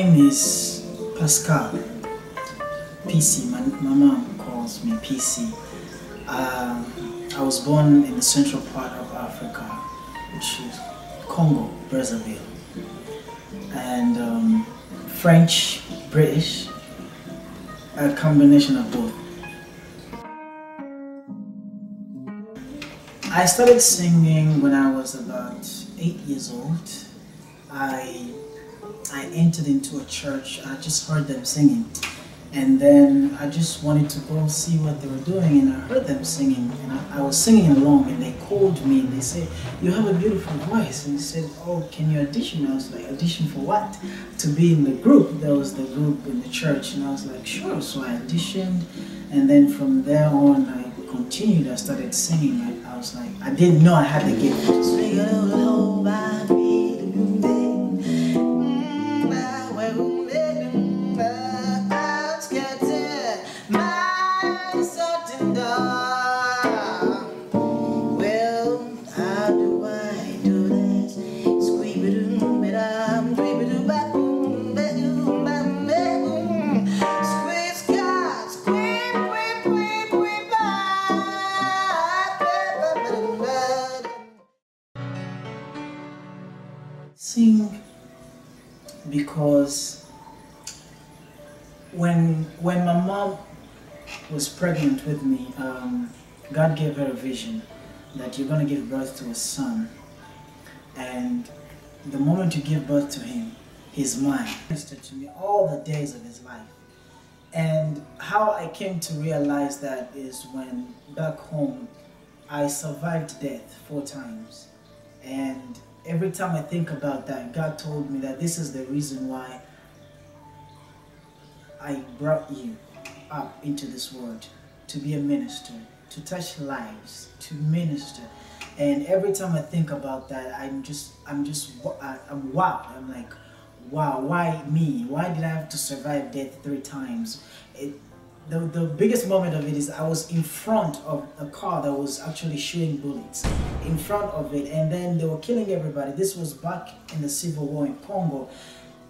name is Pascal. PC. My mom calls me PC. I was born in the central part of Africa, which is Congo, Brazzaville, and French, British, a combination of both. I started singing when I was about 8 years old. I entered into a church. I just heard them singing, and then I just wanted to go see what they were doing, and I heard them singing, and I was singing along, and they called me and they said, "You have a beautiful voice," and they said, "Oh, can you audition?" I was like, "Audition for what?" "To be in the group." That was the group in the church, and I was like, "Sure." So I auditioned, and then from there on I continued. I started singing. I was like, I didn't know I had the gift. Sing because when my mom was pregnant with me, God gave her a vision that you're going to give birth to a son, and the moment you give birth to him, he's mine. He ministered to me all the days of his life. And how I came to realize that is when back home I survived death 4 times, and every time I think about that, God told me that this is the reason why I brought you up into this world, to be a minister, to touch lives, to minister. And every time I think about that, I'm wowed. I'm like, wow, why me? Why did I have to survive death 3 times? The biggest moment of it is I was in front of a car that was actually shooting bullets in front of it, and then they were killing everybody. This was back in the civil war in Congo,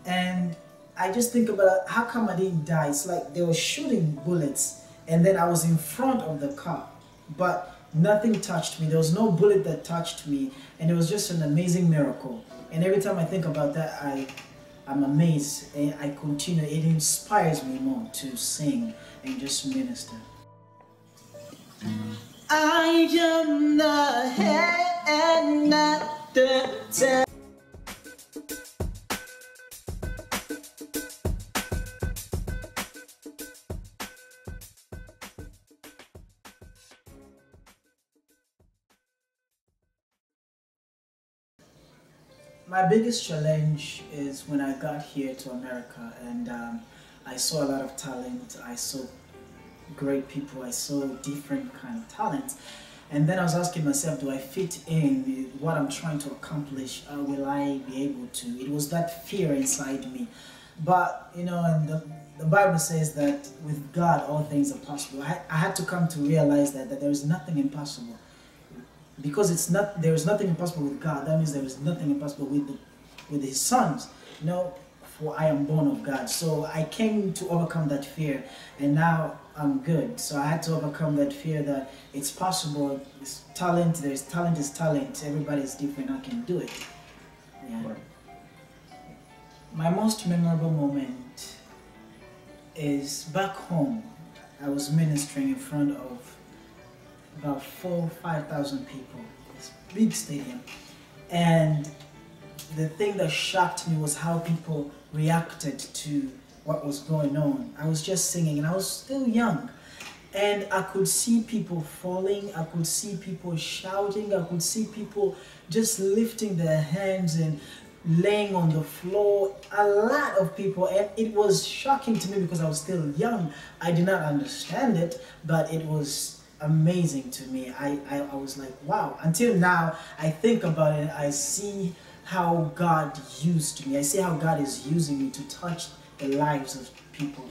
and I just think about how come I didn't die. It's like they were shooting bullets, and then I was in front of the car, but nothing touched me. There was no bullet that touched me, and it was just an amazing miracle. And every time I think about that, I'm amazed, and I continue. It inspires me more to sing and just minister. I am the head and not the tail. My biggest challenge is when I got here to America, and I saw a lot of talent. I saw great people. I saw different kind of talents, and then I was asking myself, do I fit in with what I'm trying to accomplish? Will I be able to? It was that fear inside me, but you know, and the Bible says that with God all things are possible. I had to come to realize that there is nothing impossible. Because there is nothing impossible with God. That means there is nothing impossible with His sons. You know, for I am born of God. So I came to overcome that fear, and now I'm good. So I had to overcome that fear that it's possible. It's talent. Talent is talent. Everybody is different. I can do it. Yeah. Right. My most memorable moment is back home. I was ministering in front of about 4,000 or 5,000 people. It's a big stadium, and the thing that shocked me was how people reacted to what was going on. I was just singing, and I was still young, and I could see people falling. I could see people shouting. I could see people just lifting their hands and laying on the floor. A lot of people, and it was shocking to me because I was still young. I did not understand it, but it was amazing to me. I was like, wow. Until now, I think about it, I see how God used me. I see how God is using me to touch the lives of people,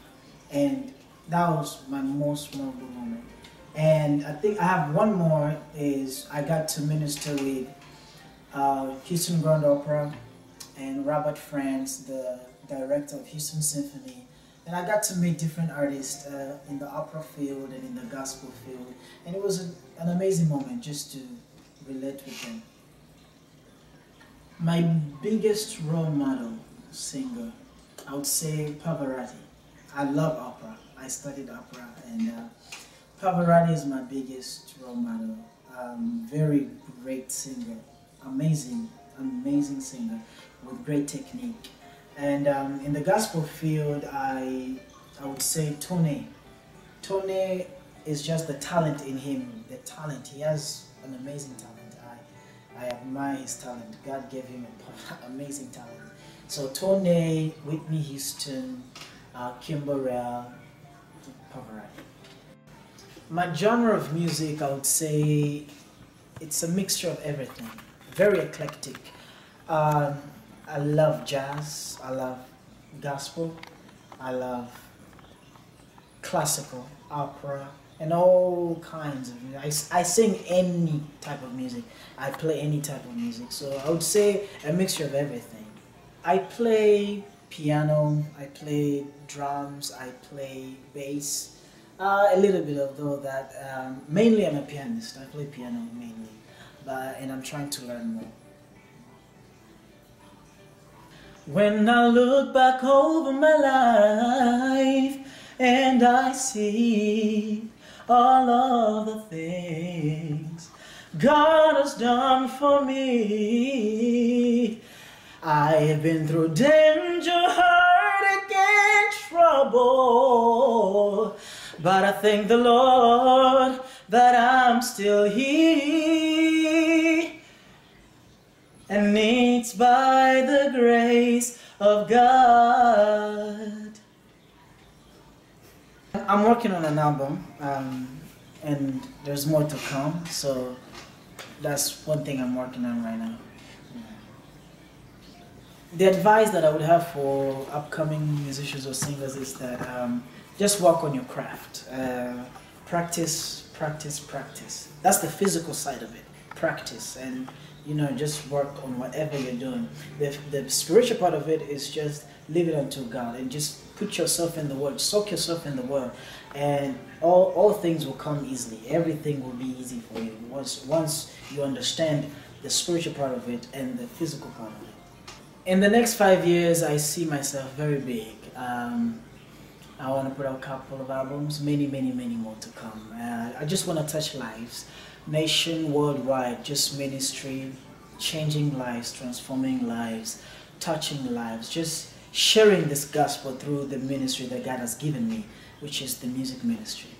and that was my most memorable moment. And I think I have one more, is I got to minister with Houston Grand Opera and Robert Franz, the director of Houston Symphony. And I got to meet different artists in the opera field and in the gospel field. And it was an amazing moment just to relate with them. My biggest role model singer, I would say Pavarotti. I love opera. I studied opera, and Pavarotti is my biggest role model. Very great singer, amazing singer with great technique. And in the gospel field, I would say Tony. Tony is just the talent in him. The talent, he has an amazing talent. I admire his talent. God gave him an amazing talent. So Tony, Whitney Houston, Kimberell, Pavarotti. My genre of music, I would say, it's a mixture of everything. Very eclectic. I love jazz. I love gospel. I love classical, opera, and all kinds of music. I sing any type of music. I play any type of music. So I would say a mixture of everything. I play piano, I play drums, I play bass. A little bit of all that. Mainly I'm a pianist. I play piano mainly. And I'm trying to learn more. When I look back over my life and I see all of the things God has done for me, I have been through danger, heartache, and trouble, but I thank the Lord that I'm still here, and it's by the grace of God. I'm working on an album, and there's more to come, so that's one thing I'm working on right now. The advice that I would have for upcoming musicians or singers is that just work on your craft. Practice, practice, practice. That's the physical side of it. Practice, and just work on whatever you're doing. The spiritual part of it is just leave it unto God and just put yourself in the Word, soak yourself in the Word, and all things will come easily. Everything will be easy for you once you understand the spiritual part of it and the physical part of it. In the next 5 years, I see myself very big. I want to put out a couple of albums, many more to come. I just want to touch lives, nation, worldwide, just ministry, changing lives, transforming lives, touching lives, just sharing this gospel through the ministry that God has given me, which is the music ministry.